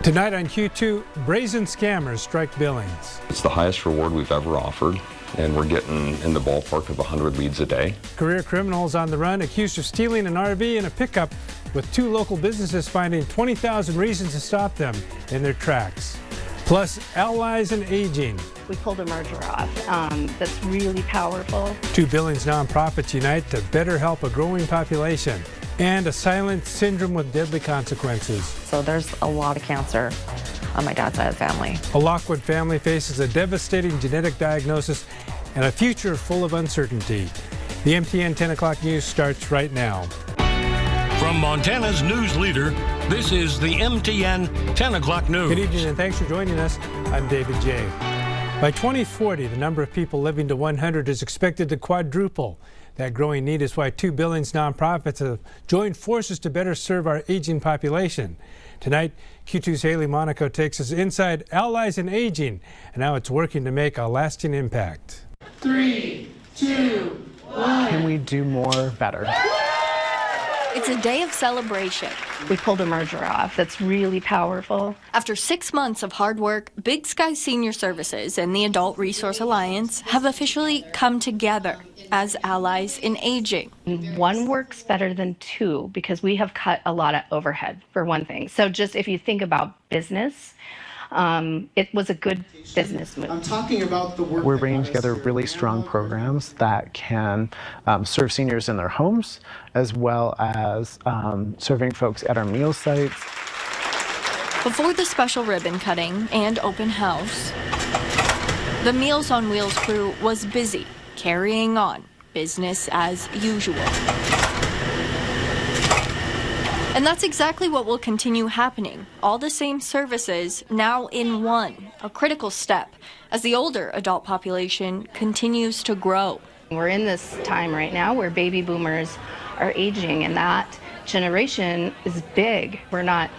Tonight on Q2, brazen scammers strike Billings. It's the highest reward we've ever offered, and we're getting in the ballpark of 100 leads a day. Career criminals on the run accused of stealing an RV and a pickup, with two local businesses finding 20,000 reasons to stop them in their tracks. Plus, allies in aging. We pulled a merger off that's really powerful. Two Billings nonprofits unite to better help a growing population. And a silent syndrome with deadly consequences. So there's a lot of cancer on my dad's side of the family. A Lockwood family faces a devastating genetic diagnosis and a future full of uncertainty. The MTN 10 o'clock news starts right now. From Montana's news leader, this is the MTN 10 o'clock news. Good evening and thanks for joining us. I'm David J. By 2040, the number of people living to 100 is expected to quadruple. That growing need is why two Billings nonprofits have joined forces to better serve our aging population. Tonight, Q2's Haley Monaco takes us inside Allies in Aging and how it's working to make a lasting impact. 3, 2, 1. Can we do more better? It's a day of celebration. We pulled a merger off that's really powerful. After 6 months of hard work, Big Sky Senior Services and the Adult Resource Alliance have officially come together as allies in aging. One works better than two because we have cut a lot of overhead, for one thing. So just if you think about business, it was a good business move. I'm talking about the work. We're bringing together really strong programs that can serve seniors in their homes, as well as serving folks at our meal sites. Before the special ribbon cutting and open house, the Meals on Wheels crew was busy carrying on business as usual. And that's exactly what will continue happening. All the same services now in one, a critical step as the older adult population continues to grow. We're in this time right now where baby boomers are aging, and that generation is big. We're not,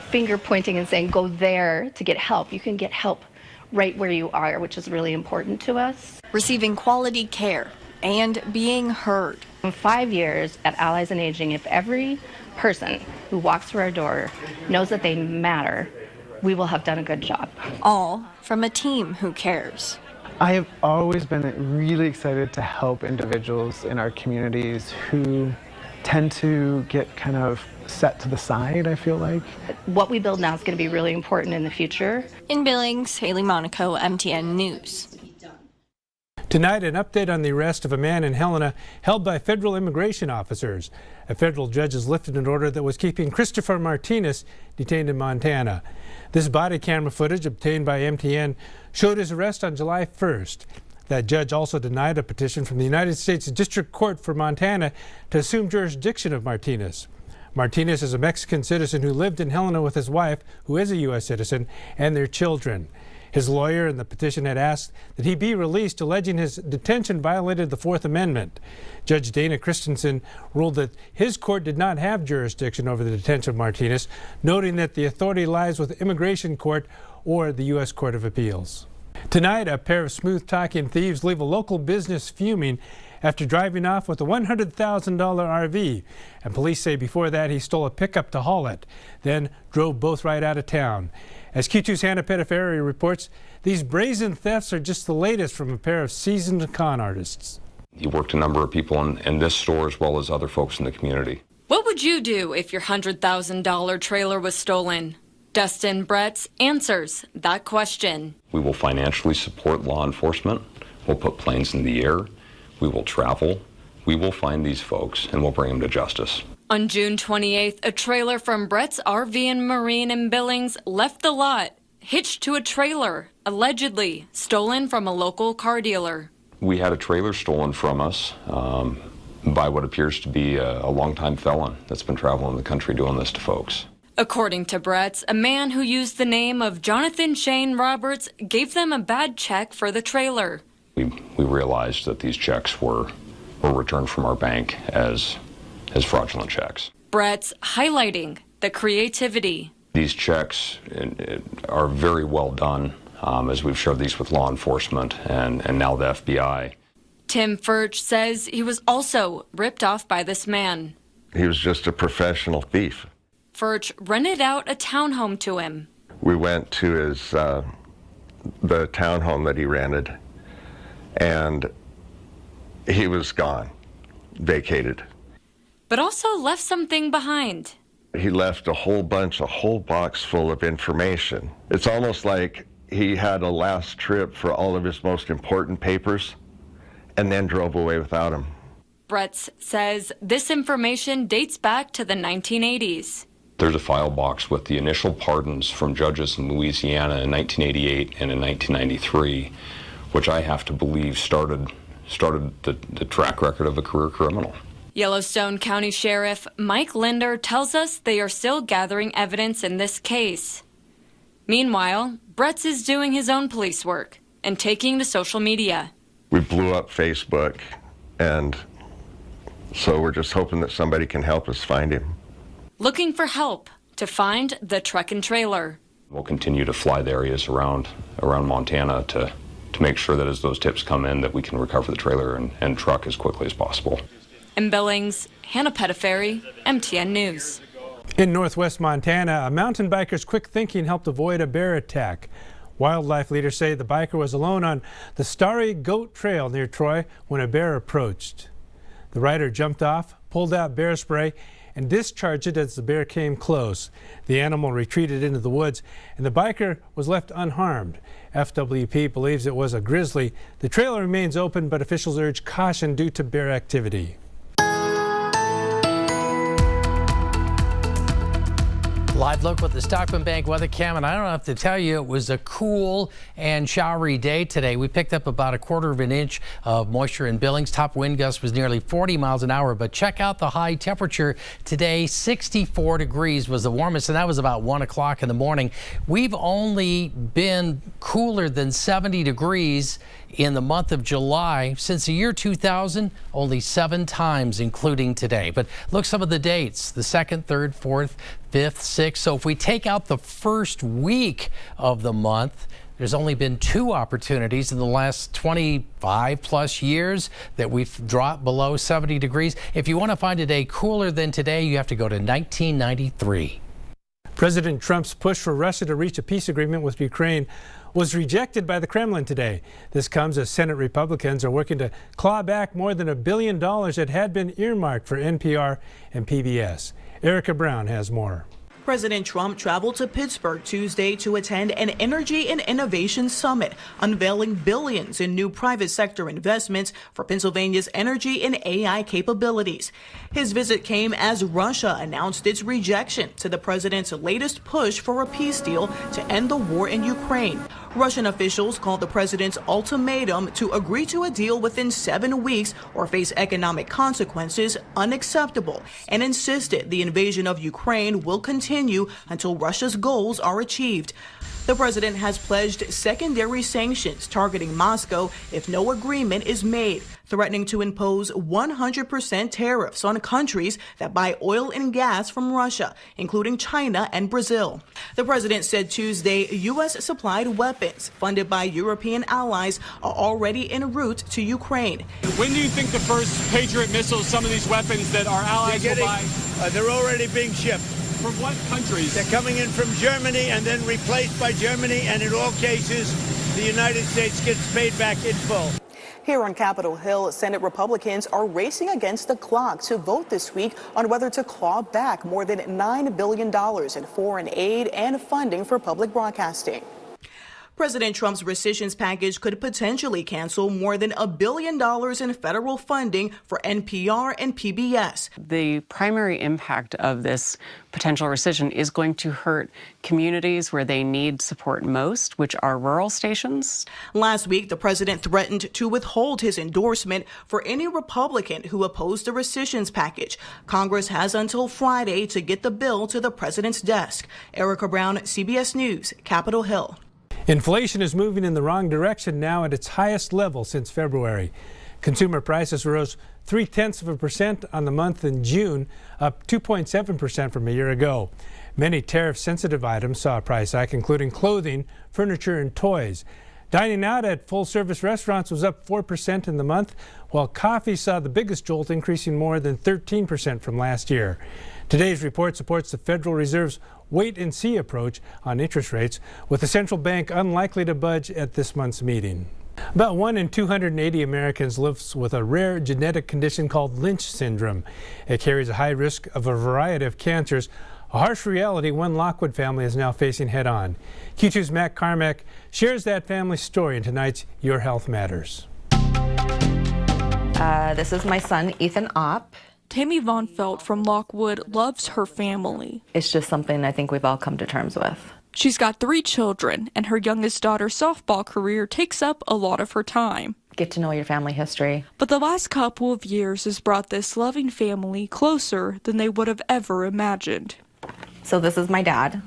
finger pointing and saying, go there to get help. You can get help right where you are, which is really important to us. Receiving quality care and being heard. In 5 years at Allies in Aging, if every person who walks through our door knows that they matter, we will have done a good job. All from a team who cares. I have always been really excited to help individuals in our communities who tend to get kind of set to the side, I feel like. What we build now is going to be really important in the future. In Billings, Haley Monaco, MTN News. Tonight, an update on the arrest of a man in Helena held by federal immigration officers. A federal judge has lifted an order that was keeping Christopher Martinez detained in Montana. This body camera footage obtained by MTN showed his arrest on July 1st. That judge also denied a petition from the United States District Court for Montana to assume jurisdiction of Martinez. Martinez is a Mexican citizen who lived in Helena with his wife, who is a U.S. citizen, and their children. His lawyer in the petition had asked that he be released, alleging his detention violated the Fourth Amendment. Judge Dana Christensen ruled that his court did not have jurisdiction over the detention of Martinez, noting that the authority lies with the Immigration Court or the U.S. Court of Appeals. Tonight, a pair of smooth-talking thieves leave a local business fuming after driving off with a $100,000 RV. And police say before that he stole a pickup to haul it, then drove both right out of town. As Q2's Hannah Pettiferi reports, these brazen thefts are just the latest from a pair of seasoned con artists. He worked a number of people in this store as well as other folks in the community. What would you do if your $100,000 trailer was stolen? Dustin Bretz answers that question. We will financially support law enforcement. We'll put planes in the air. We will travel. We will find these folks and we'll bring them to justice. On June 28th, a trailer from Brazen RV and Marine in Billings left the lot, hitched to a trailer, allegedly stolen from a local car dealer. We had a trailer stolen from us by what appears to be a longtime felon that's been traveling the country doing this to folks. According to Bretz, a man who used the name of Jonathan Shane Roberts gave them a bad check for the trailer. We realized that these checks were returned from our bank as fraudulent checks. Bretz highlighting the creativity. These checks are very well done, as we've shared these with law enforcement and now the FBI. Tim Furch says he was also ripped off by this man. He was just a professional thief. Furch rented out a townhome to him. We went to his the townhome that he rented, and he was gone, vacated. But also left something behind. He left a whole box full of information. It's almost like he had a last trip for all of his most important papers and then drove away without them. Bretz says this information dates back to the 1980s. There's a file box with the initial pardons from judges in Louisiana in 1988 and in 1993, which I have to believe started the track record of a career criminal. Yellowstone County Sheriff Mike Linder tells us they are still gathering evidence in this case. Meanwhile, Bretz is doing his own police work and taking to social media. We blew up Facebook, and so we're just hoping that somebody can help us find him. Looking for help to find the truck and trailer. We'll continue to fly the areas around Montana to make sure that as those tips come in that we can recover the trailer and truck as quickly as possible. In Billings, Hannah Pettiferry, MTN News. In northwest Montana, a mountain biker's quick thinking helped avoid a bear attack. Wildlife leaders say the biker was alone on the Starry Goat Trail near Troy when a bear approached. The rider jumped off, pulled out bear spray, and discharged it as the bear came close. The animal retreated into the woods, and the biker was left unharmed. FWP believes it was a grizzly. The trail remains open, but officials urge caution due to bear activity. Live look with the Stockman Bank weather cam, and I don't have to tell you, it was a cool and showery day today. We picked up about a quarter of an inch of moisture in Billings. Top wind gust was nearly 40 miles an hour, but check out the high temperature today. 64 degrees was the warmest, and that was about 1 o'clock in the morning. We've only been cooler than 70 degrees in the month of July since the year 2000, only 7 times, including today. But look, some of the dates: the 2nd, 3rd, 4th, 5th, 6th. So if we take out the first week of the month, there's only been 2 opportunities in the last 25 plus years that we've dropped below 70 degrees. If you want to find a day cooler than today, you have to go to 1993. President Trump's push for Russia to reach a peace agreement with Ukraine was rejected by the Kremlin today. This comes as Senate Republicans are working to claw back more than $1 billion that had been earmarked for NPR and PBS. Erica Brown has more. President Trump traveled to Pittsburgh Tuesday to attend an Energy and Innovation Summit, unveiling billions in new private sector investments for Pennsylvania's energy and AI capabilities. His visit came as Russia announced its rejection to the president's latest push for a peace deal to end the war in Ukraine. Russian officials called the president's ultimatum to agree to a deal within 7 weeks or face economic consequences unacceptable, and insisted the invasion of Ukraine will continue until Russia's goals are achieved. The president has pledged secondary sanctions targeting Moscow if no agreement is made, threatening to impose 100% tariffs on countries that buy oil and gas from Russia, including China and Brazil. The president said Tuesday U.S.-supplied weapons funded by European allies are already en route to Ukraine. When do you think the first Patriot missiles, some of these weapons that our allies will buy? They're already being shipped. From what countries? They're coming in from Germany and then replaced by Germany, and in all cases, the United States gets paid back in full. Here on Capitol Hill, Senate Republicans are racing against the clock to vote this week on whether to claw back more than $9 billion in foreign aid and funding for public broadcasting. President Trump's rescissions package could potentially cancel more than $1 billion in federal funding for NPR and PBS. The primary impact of this potential rescission is going to hurt communities where they need support most, which are rural stations. Last week, the president threatened to withhold his endorsement for any Republican who opposed the rescissions package. Congress has until Friday to get the bill to the president's desk. Erica Brown, CBS News, Capitol Hill. Inflation is moving in the wrong direction now at its highest level since February. Consumer prices rose 0.3% on the month in June, up 2.7% from a year ago. Many tariff-sensitive items saw a price hike, including clothing, furniture, and toys. Dining out at full-service restaurants was up 4% in the month, while coffee saw the biggest jolt, increasing more than 13% from last year. Today's report supports the Federal Reserve's wait-and-see approach on interest rates, with the central bank unlikely to budge at this month's meeting. About 1 in 280 Americans lives with a rare genetic condition called Lynch syndrome. It carries a high risk of a variety of cancers, a harsh reality one Lockwood family is now facing head-on. Q2's Matt Carmack shares that family's story in tonight's Your Health Matters. This is my son, Ethan Opp. Tammy Von Felt from Lockwood loves her family. It's just something I think we've all come to terms with. She's got 3 children, and her youngest daughter's softball career takes up a lot of her time. Get to know your family history. But the last couple of years has brought this loving family closer than they would have ever imagined. So this is my dad.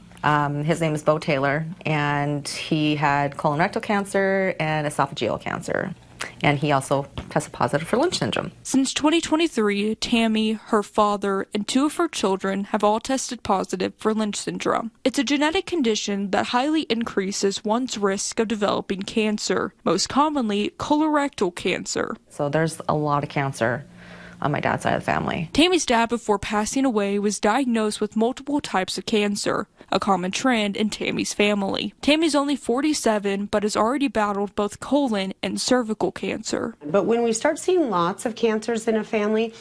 His name is Bo Taylor, and he had colorectal cancer and esophageal cancer. And he also tested positive for Lynch syndrome. Since 2023, Tammy, her father, and 2 of her children have all tested positive for Lynch syndrome. It's a genetic condition that highly increases one's risk of developing cancer, most commonly colorectal cancer. So there's a lot of cancer on my dad's side of the family. Tammy's dad, before passing away, was diagnosed with multiple types of cancer, a common trend in Tammy's family. Tammy's only 47, but has already battled both colon and cervical cancer. But when we start seeing lots of cancers in a family,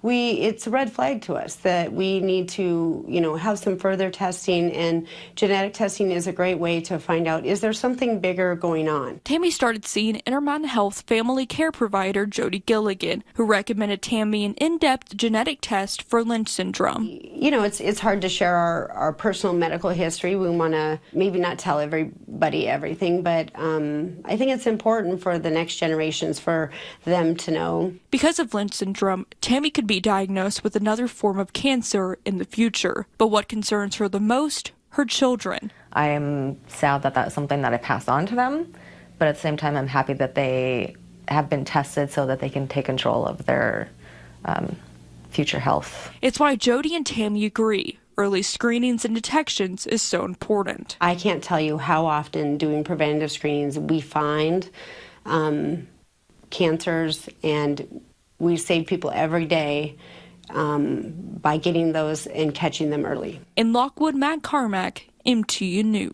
it's a red flag to us that we need to, have some further testing, and genetic testing is a great way to find out, is there something bigger going on? Tammy started seeing Intermountain Health family care provider Jody Gilligan, who recommended Tammy an in-depth genetic test for Lynch syndrome. It's hard to share our personal medical history. We want to maybe not tell everybody everything, but I think it's important for the next generations for them to know. Because of Lynch syndrome, Tammy could be diagnosed with another form of cancer in the future. But what concerns her the most? Her children. I am sad that that's something that I pass on to them, but at the same time I'm happy that they have been tested so that they can take control of their future health. It's why Jody and Tammy agree early screenings and detections is so important. I can't tell you how often doing preventative screenings we find cancers, and we save people every day by getting those and catching them early. In Lockwood, Matt Carmack, MTN News.